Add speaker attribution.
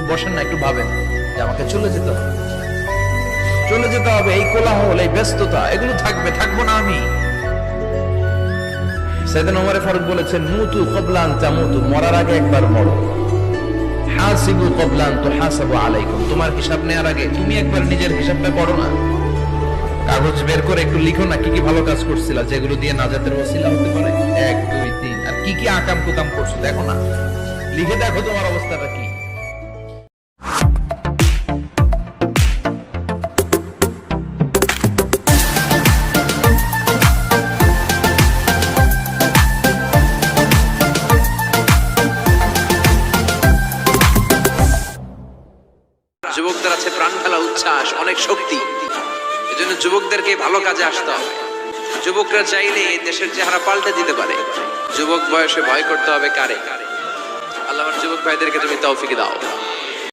Speaker 1: বসেন না, একটু ভাবেন যে আমাকে চলে যেতে হবে, চলে যেতে হবে। এই কোলাহল, এই ব্যস্ততা, এগুলো থাকবে, থাকবো না আমি। সাইয়েদনা ওমর ফারুক বলেছেন, মুতু ক্বাবলা আন তামুতু, মরার আগে একবার মরো। হাসিবু ক্বাবলা আন তুহাসাবু আলাইকুম, তোমার হিসাব নেওয়ার আগে তুমি একবার নিজের হিসাবটা করো না। কাগজ বের করে একটু লিখো না কি কি ভালো কাজ করছিলা, যেগুলো দিয়ে নাজাতের ওসিলা হতে পারে। 1 2 3, আর কি কি আকাম কুকাম করছো দেখো না, লিখে দেখো তোমার অবস্থাটা কি। যুবকদের আছে প্রাণ ফেলা উচ্ছ্বাস, অনেক শক্তি, এজন্য যুবকদেরকে ভালো কাজে আসতে হবে। যুবকরা চাইলে দেশের চেহারা পাল্টে দিতে পারে। যুবক বয়সে ভয় করতে হবে কারে? আল্লাহ আমার যুবক ভাইদেরকে তুমি তৌফিক দাও।